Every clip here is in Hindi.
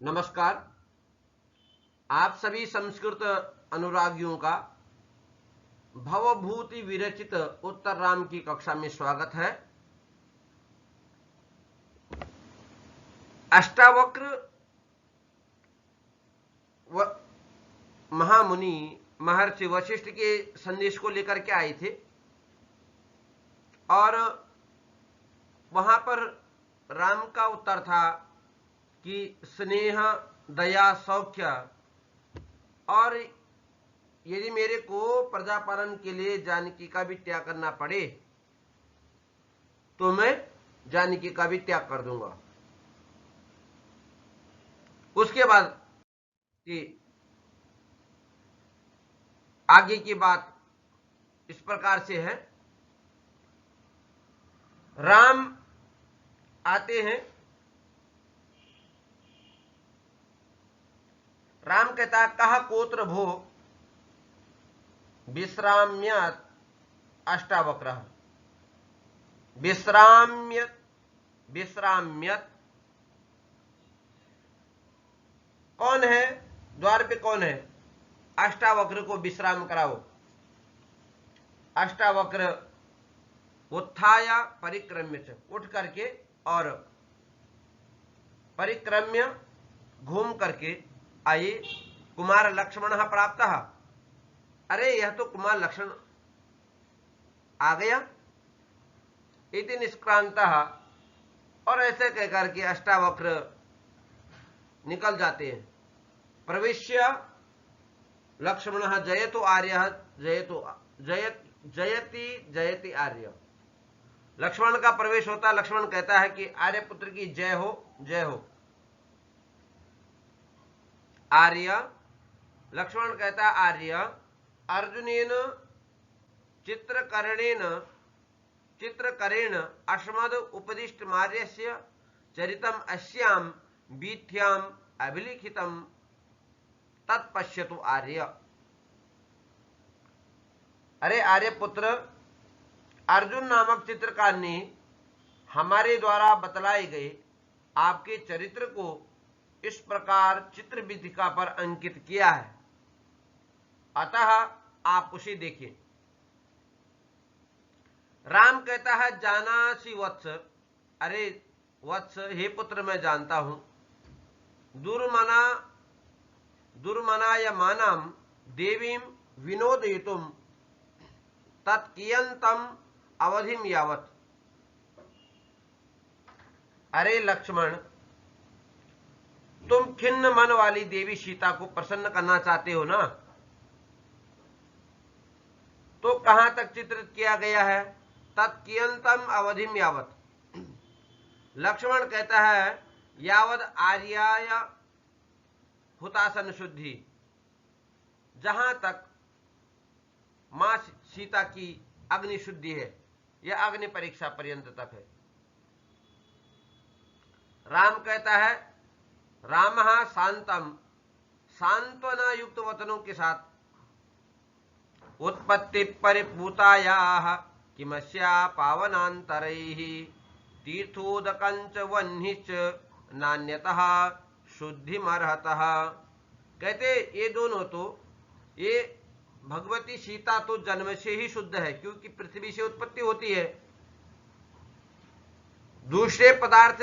नमस्कार। आप सभी संस्कृत अनुरागियों का भवभूति विरचित उत्तर राम की कक्षा में स्वागत है। अष्टावक्र महामुनि महर्षि वशिष्ठ के संदेश को लेकर के आए थे और वहां पर राम का उत्तर था कि स्नेह, दया, सौख्य और यदि मेरे को प्रजा पालन के लिए जानकी का भी त्याग करना पड़े तो मैं जानकी का भी त्याग कर दूंगा। उसके बाद कि आगे की बात इस प्रकार से है। राम आते हैं, राम कहता कहा कोत्र भो विश्राम्यत अष्टावक्रः। विश्राम्यत कौन है? द्वार पे कौन है? अष्टावक्र को विश्राम कराओ। अष्टावक्र उत्थाय परिक्रम्य, उठ करके और परिक्रम्य घूम करके आए। कुमार लक्ष्मण प्राप्त। अरे यह तो कुमार लक्ष्मण आ गया। इति निष्क्रांत, और ऐसे कहकर के अष्टावक्र निकल जाते हैं। प्रविश्य लक्ष्मण जयतु आर्य, जयति आर्य। लक्ष्मण का प्रवेश होता, लक्ष्मण कहता है कि आर्य पुत्र की जय हो, जय हो। आर्य, लक्ष्मण कहता आर्य अर्जुनेन चित्रकरेण अस्मद उपदिष्ट मार्यस्य चरितम अस्याम वीथ्याम अभिलिखितम तत्पश्यतु आर्य। अरे आर्यपुत्र, अर्जुन नामक चित्रकार ने हमारे द्वारा बतलाए गए आपके चरित्र को इस प्रकार चित्र विधिका पर अंकित किया है, अतः आप उसे देखिए। राम कहता है जानासि वत्स। अरे वत्स, हे पुत्र मैं जानता हूं। दुर्मनाय मानम देवीं विनोदयितुम तत्कियंतम अवधिम यावत। अरे लक्ष्मण, तुम खिन्न मन वाली देवी सीता को प्रसन्न करना चाहते हो ना, तो कहां तक चित्रित किया गया है? तत्कियंतम अवधिम यावत। लक्ष्मण कहता है यावद आर्याय हुतासन शुद्धि, जहां तक मां सीता की अग्नि शुद्धि है, यह अग्नि परीक्षा पर्यंत तक है। राम कहता है राम शांतम, सांत्वना युक्त वचनों के साथ उत्पत्ति परिपूतायाः किमस्या पावनांतरैः तीर्थोदकंच वह्निश्च नान्यतः शुद्धिमर्हतः। कहते ये दोनों तो, ये भगवती सीता तो जन्म से ही शुद्ध है, क्योंकि पृथ्वी से उत्पत्ति होती है। दूसरे पदार्थ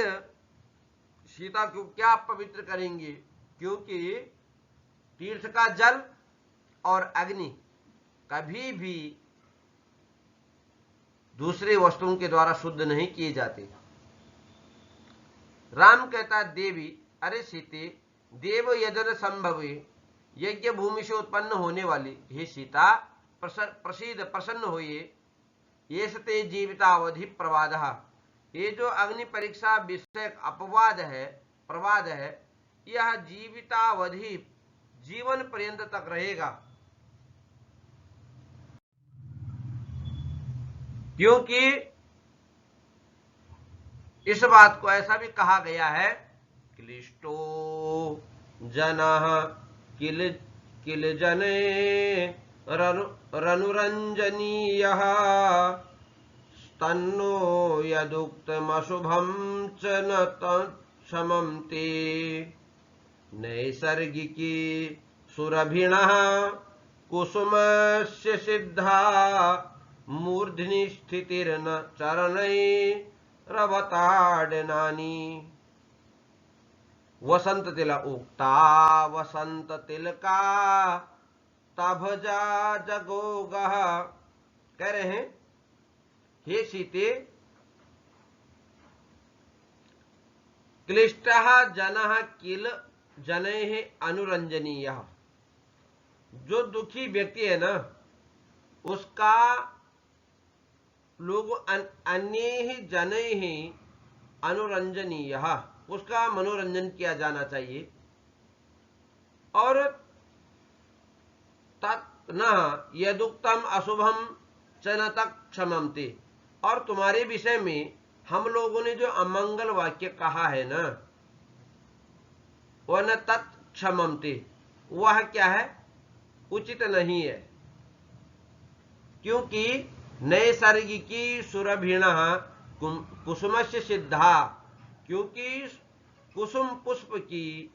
सीता को क्या पवित्र करेंगे? क्योंकि तीर्थ का जल और अग्नि कभी भी दूसरे वस्तुओं के द्वारा शुद्ध नहीं किए जाते। राम कहता देवी, अरे सीते, देव यजन संभवे, यज्ञ भूमि से उत्पन्न होने वाली हे सीता, प्रसिद्ध प्रसन्न होइए। ये सते जीवितावधि प्रवाद। ये जो अग्नि परीक्षा विषयक अपवाद है, प्रवाद है, यह जीवितावधि जीवन पर्यंत तक रहेगा। क्योंकि इस बात को ऐसा भी कहा गया है, क्लिष्टो जनः किल जने रनुरंजनीयः तन्नो यदुक्तमशुभं च न तत्समं ते। नैसर्गिकी सुरभिणः कुसुमस्य सिद्धा मूर्ध्नि स्थितिर्न चरणैरवताडनानि। वसंत तिलक उक्ता वसंत तिलका तभजा जगोगः। कह रहे हैं, हे सीते, क्लिष्टः जनः किल जनैः अनुरंजनीयः। जो दुखी व्यक्ति है ना, उसका लोग अन्यैः जनैः अनुरंजनीयः, उसका मनोरंजन किया जाना चाहिए। और तत् न यदुक्तम अशुभम च न तत् क्षमन्ते। और तुम्हारे विषय में हम लोगों ने जो अमंगल वाक्य कहा है ना, वह न तत् क्षमन्ते, वह क्या है, उचित नहीं है। क्योंकि नैसर्गिकी सुरभिणः कुसुमस्य सिद्धा, क्योंकि कुसुम पुष्प की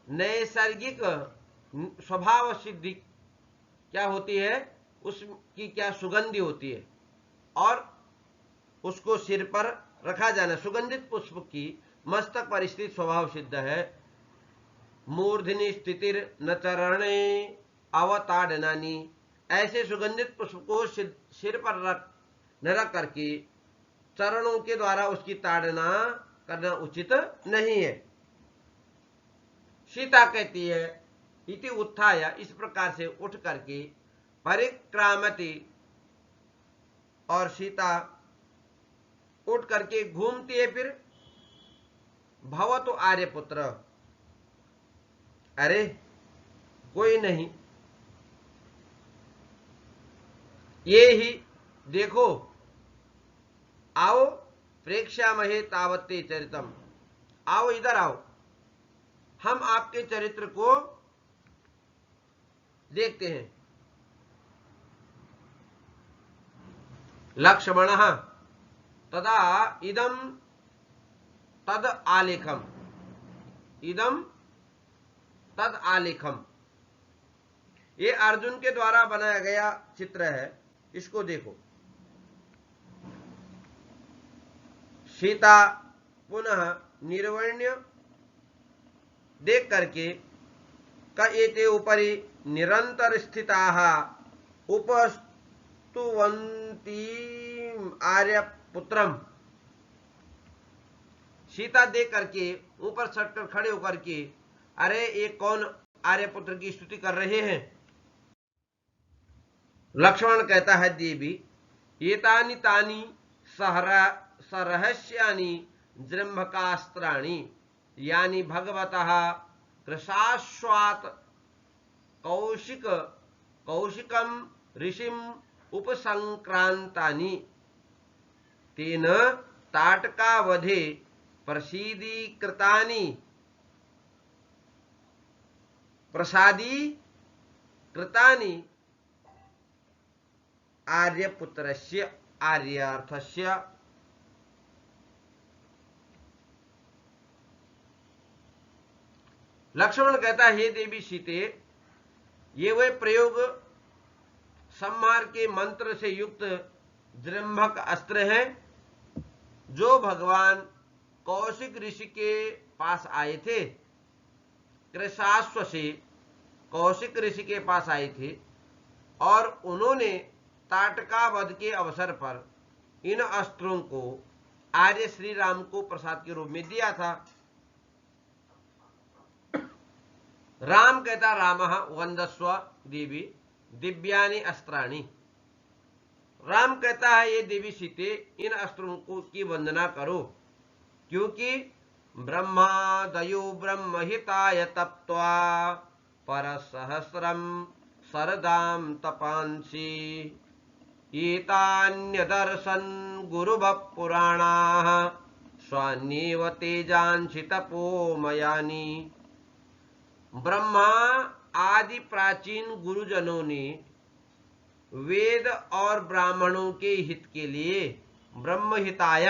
नैसर्गिक स्वभाव सिद्धि क्या होती है, उसकी क्या सुगंधि होती है, और उसको सिर पर रखा जाना। सुगंधित पुष्प की मस्तक पर स्थित स्वभाव सिद्ध है। मूर्धनि स्थितिर न चरणे अवताडनानि। ऐसे सुगंधित पुष्प को सिर पर न रख करके चरणों के द्वारा उसकी ताड़ना करना उचित नहीं है। सीता कहती है, इति उत्थाय, इस प्रकार से उठ करके, परिक्रामति, और सीता उठ करके घूमती है। फिर भवतु आर्यपुत्र, अरे कोई नहीं, ये ही देखो, आओ प्रेक्षामहे तावत्ते चरितम, आओ इधर आओ, हम आपके चरित्र को देखते हैं। लक्ष्मणः तदा इदं तद आलेखम, इदं तद आलेखम, ये अर्जुन के द्वारा बनाया गया चित्र है, इसको देखो। सीता पुनः निर्वर्ण्य देख करके, क एते उपरि निरंतर स्थिताः उपस्तुवन्ती आर्यपुत्रम। सीता देख करके ऊपर सटकर खड़े होकर के, अरे ये कौन आर्यपुत्र की स्तुति कर रहे हैं। लक्ष्मण कहता है, देवी एतानि तानि सरहस्यानि जृंभकास्त्राणि यानि भगवतः कृशाश्वात कौशिकम ऋषिम उपसंक्रांतानि तेन ताटकावधे प्रसादीकृतानि आर्यपुत्रस्य आर्यार्थस्य। लक्ष्मण कहता है, हे देवी सीते, ये वे प्रयोग संहार के मंत्र से युक्त जृंभक अस्त्र हैं जो भगवान कौशिक ऋषि के पास आए थे। कृशाश्व से कौशिक ऋषि के पास आए थे और उन्होंने ताटकावध के अवसर पर इन अस्त्रों को आर्य श्री राम को प्रसाद के रूप में दिया था। राम कहता, रामः वंदस्व देवी दिव्यानि अस्त्राणि। राम कहता है, ये देवी सीते, इन अस्त्रों को की वंदना करो, क्योंकि ब्रह्मादयो ब्रह्महिताय तप्त्वा परसहस्रम सरदाम तपांसि एतान्यदर्शन गुरुभः पुराणाः स्वान्येव तेजांसि तपोमयानि। ब्रह्मा आदि प्राचीन गुरुजनों ने वेद और ब्राह्मणों के हित के लिए ब्रह्महिताय,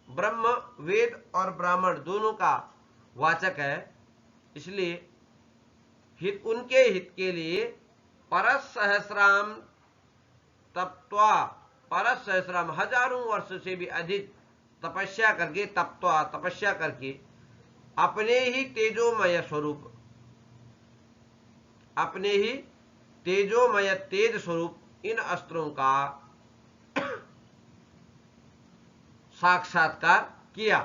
ब्रह्म वेद और ब्राह्मण दोनों का वाचक है, इसलिए उनके हित के लिए परसहस्राम तप्त्वा, परसहस्राम हजारों वर्ष से भी अधिक तपस्या करके, तप्त्वा तपस्या करके, अपने ही तेजोमय स्वरूप, अपने ही तेजोमय तेज स्वरूप इन अस्त्रों का साक्षात्कार किया।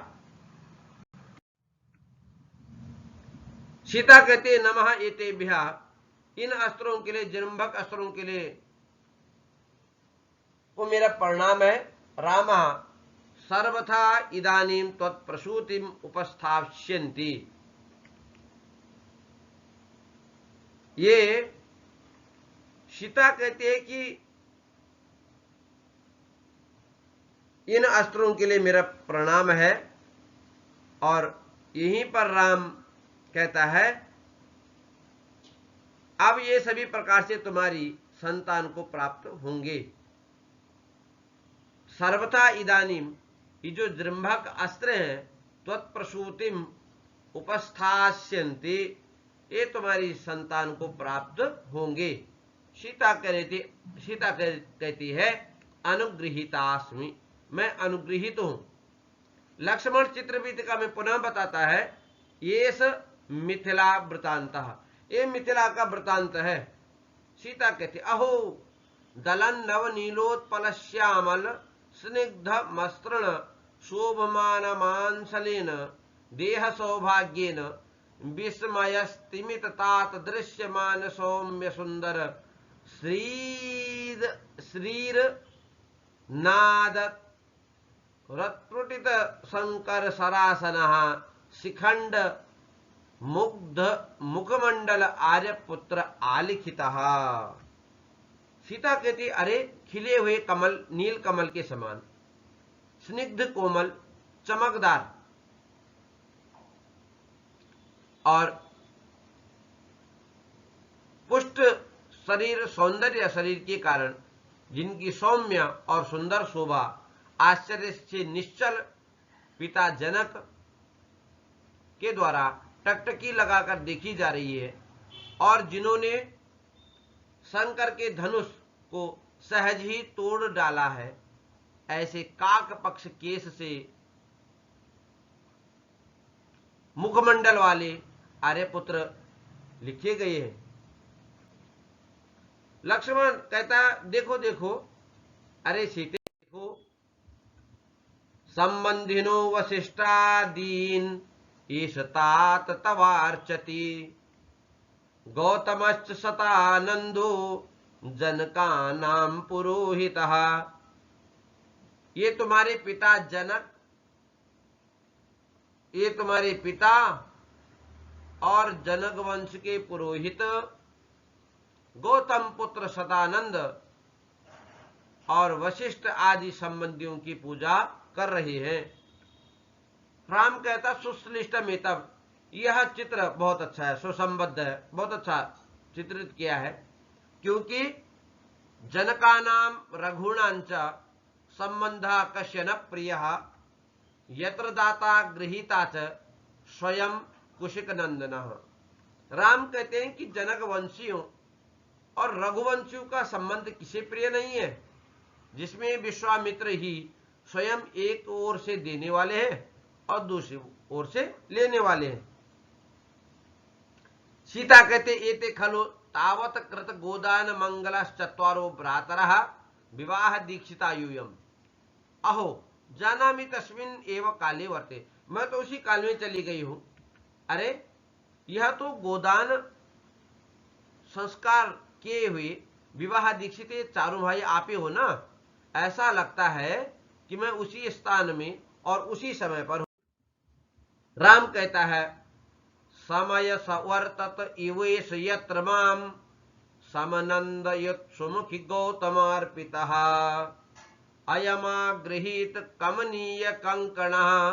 सीता कहते नमः एतेभ्यः, इन अस्त्रों के लिए, जृंभक अस्त्रों के लिए वो मेरा प्रणाम है। राम सर्वथा इदानीं त्वत्प्रसूतिम उपस्थास्यन्ति। ये सीता कहते हैं कि इन अस्त्रों के लिए मेरा प्रणाम है, और यहीं पर राम कहता है अब ये सभी प्रकार से तुम्हारी संतान को प्राप्त होंगे। सर्वथा इदानीम, ये जो जृंभक अस्त्र हैं, त्वत्प्रसूतिम उपस्थास्यन्ति, ये तुम्हारी संतान को प्राप्त होंगे। सीता कहती है अनुगृहीतास्मि, मैं अनुगृहित हूं। लक्ष्मण चित्रवीतिका में पुनः बताता है ये मिथिला वृतांत, ये मिथिला का वृतांत है। सीता कहती अहो दलन नवनीलोत्पल श्यामल स्निग्ध मस्तृण शोभमान मांसलेन देह सौभाग्येन विस्मयस्तिमित तात दृश्यमान सौम्य सुंदर श्रीर नाद रत्रुटित शंकर सरासनः शिखंड मुग्ध मुखमंडल आर्यपुत्र आलिखितः। सीता कहती अरे खिले हुए कमल, नील कमल के समान, स्निग्ध कोमल चमकदार, और पुष्ट शरीर, सौंदर्य शरीर के कारण जिनकी सौम्य और सुंदर शोभा आश्चर्य से निश्चल पिता जनक के द्वारा टकटकी लगाकर देखी जा रही है, और जिन्होंने शंकर के धनुष को सहज ही तोड़ डाला है, ऐसे काक पक्ष केस से मुखमंडल वाले आर्यपुत्र लिखे गए हैं। लक्ष्मण कहता देखो देखो, अरे सीते देखो, संबंधिनो वसिष्ठादीन ईश तात तवार्चति, गौतमश्च सतानंदो जनकानां पुरोहितः। ये तुम्हारे पिता जनक, ये तुम्हारे पिता और जनक वंश के पुरोहित गौतम पुत्र सदानंद और वशिष्ठ आदि संबंधियों की पूजा कर रहे हैं। राम कहता सुश्लिष्टम एतम, यह चित्र बहुत अच्छा है, सुसंबद्ध है, बहुत अच्छा चित्रित किया है, क्योंकि जनकानाम रघुणांच संबंधा कश्यन प्रिय यत्र दाता गृहीता च स्वयं कुशिक नंदन। राम कहते हैं कि जनक वंशियों और रघुवंशियों का संबंध किसे प्रिय नहीं है, जिसमें विश्वामित्र ही स्वयं एक ओर से देने वाले हैं और दूसरी ओर से लेने वाले हैं। सीता कहते एते खलु तावत कृत गोदान मंगलश्चत्वारो भ्रातरः विवाह दीक्षिता यूयम। अहो जानामि तस्मिन् एव काले वर्ते, मैं तो उसी काल में चली गई हूं। अरे यह तो गोदान संस्कार किए हुए विवाह दीक्षित चारों भाई आप ही हो ना, ऐसा लगता है कि मैं उसी स्थान में और उसी समय पर हूं। राम कहता है समय सवर्तत इवेश यत्र माम समनंदयत् सुमुखी गौतमार्पितः अयमागृहीत कमनीय कंकणः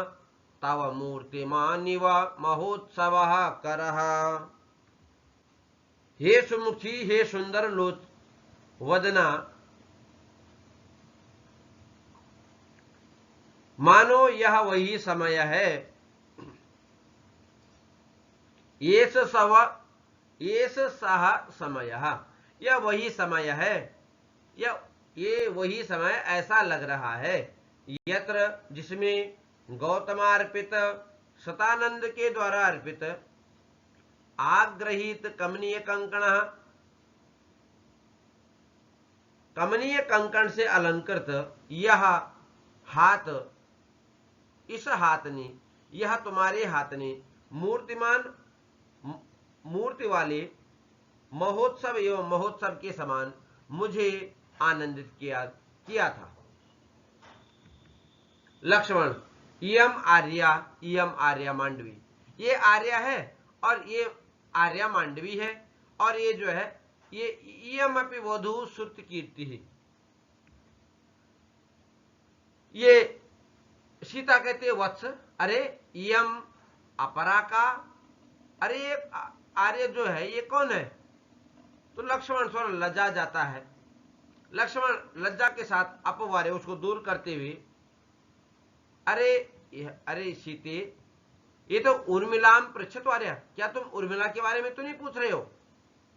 तव मूर्तिमानिव महोत्सवः करः। हे सुमुखी, हे सुंदर लोच वदना, मानो यह वही समय है एस सव एस सह समय, यह वही समय है, ये वही समय ऐसा लग रहा है, यत्र जिसमें गौतमार्पित सतानंद के द्वारा अर्पित आग्रहित कमनीय कंकण से अलंकृत यह हाथ, इस हाथ ने, यह तुम्हारे हाथ ने मूर्तिमान मूर्ति वाले महोत्सव एवं महोत्सव के समान मुझे आनंदित किया था। लक्ष्मण, इयम आर्या मांडवी, ये आर्या है और ये आर्या मांडवी है, और ये जो है ये इयम अपि वधू श्रुत कीर्ति है। ये सीता कहते वत्स, अरे इयम अपरा का, अरे ये आर्य जो है ये कौन है? तो लक्ष्मण थोड़ा लज्जा जाता है। लक्ष्मण लज्जा के साथ अपवारे उसको दूर करते हुए, अरे सीते, ये तो उर्मिलाम पृच्छत आर्या, क्या तुम उर्मिला के बारे में तो नहीं पूछ रहे हो?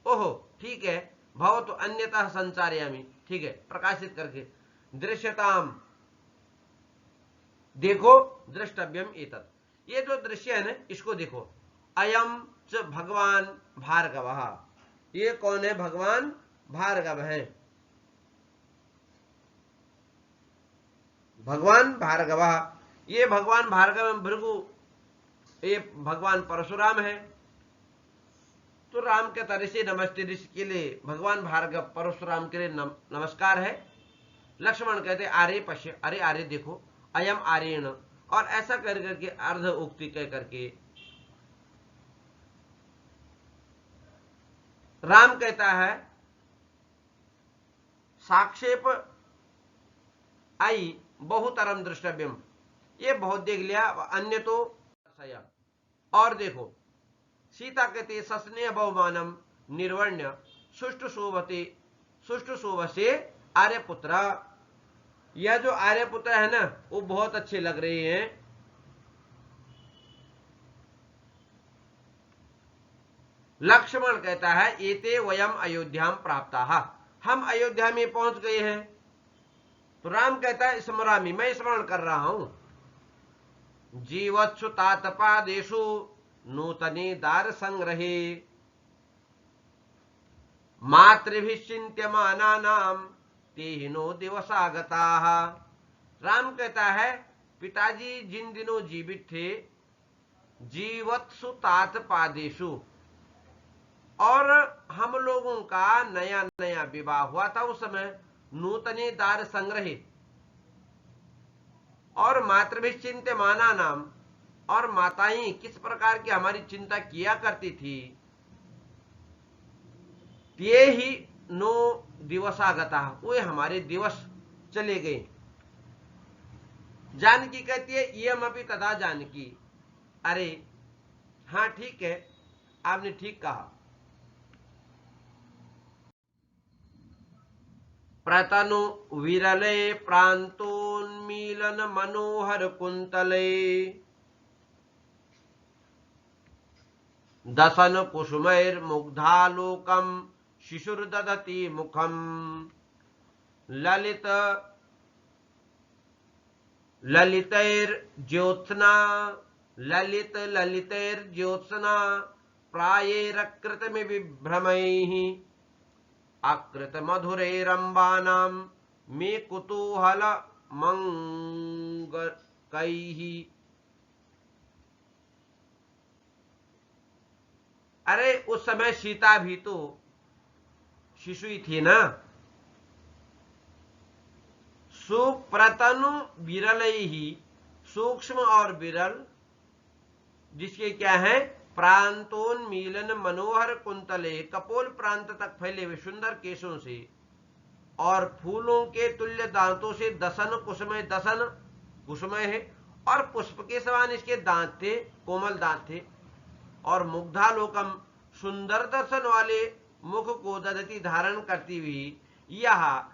ओहो ठीक है, भव तो अन्यतः संचार्यामि, ठीक है, प्रकाशित करके दृश्यताम, देखो, दृष्टव्यम एतत्, ये जो दृश्य है ना इसको देखो। अयम च भगवान भार्गव, ये कौन है? भगवान भार्गव है। भगवान भार्गव, ये भगवान भार्गव भृगु, ये भगवान परशुराम है। तो राम के तरह से नमस्ते ऋषि के लिए भगवान भार्गव परशुराम के लिए नमस्कार है। लक्ष्मण कहते आर्य पश्य, अरे आर्य देखो, अयम आर्यण, और ऐसा कर करके अर्ध उक्ति कह करके राम कहता है साक्षेप आई बहुतरम दृष्टव्यम, ये बहुत देख लिया, अन्य तो सया। और देखो सीता कहते सस्नेह बहुमानम निर्वर्ण्य सुष्टु शोभसे आर्यपुत्र, यह जो आर्यपुत्र है ना वो बहुत अच्छे लग रहे हैं। लक्ष्मण कहता है एते वयम अयोध्याम प्राप्ताः, हम अयोध्या में पहुंच गए हैं। तो राम कहता है स्मरामि, मैं स्मरण कर रहा हूं, जीवत्सु तातपादेषु नूतने दार संग्रहे मातृभिश्चिन्त्यमानानां तेहिनो दिवसागताः। राम कहता है पिताजी जिन दिनों जीवित थे, जीवत्सु तातपादेषु, और हम लोगों का नया नया विवाह हुआ था उस समय, नूतने दार संग्रहे, और मातृभिश्चिन्त्यमाना नाम, और माताएं किस प्रकार की हमारी चिंता किया करती थी, ये ही नो दिवसागता, वो हमारे दिवस चले गए। जानकी कहती है इयम अपि तथा जानकी, अरे हाँ ठीक है, आपने ठीक कहा। प्रतनु विरले प्रान्तोन्मीलन मनोहर कुंतले दशन कुसुमैर्मुग्धालोकं शिशुर्दधति मुखम ललित ललितैर्ज्योत्स्ना प्रायैरकृतमिव विभ्रमैः अकृत मधुरैरम्बानां मे कुतूहल मंगकैः। अरे उस समय सीता भी तो शिशु ही थी ना। सुप्रतनु विरल ही, सूक्ष्म और विरल, जिसके क्या है प्रांतोन्मीलन मनोहर कुंतले, कपोल प्रांत तक फैले हुए सुंदर केशों से और फूलों के तुल्य दांतों से, दसन कुसुमय, दसन कुसुमय है और पुष्प के समान इसके दांत थे, कोमल दांत थे, और मुग्धालोकम, सुंदर दर्शन वाले मुख को दधति धारण करती हुई, यह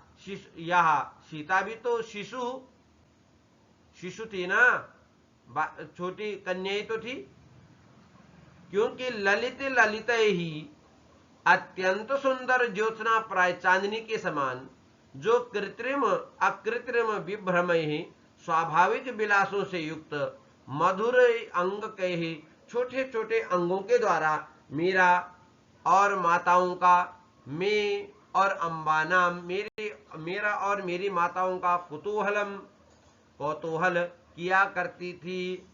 सीता भी तो शिशु थी ना, छोटी कन्या ही तो थी। क्योंकि ललित ललित ही अत्यंत सुंदर ज्योत्सना प्राय चांदनी के समान, जो कृत्रिम अकृत्रिम विभ्रम ही स्वाभाविक विलासों से युक्त मधुर अंग के ही छोटे छोटे अंगों के द्वारा मीरा और माताओं का, मैं और अंबाना मेरा और मेरी माताओं का कौतूहल किया करती थी।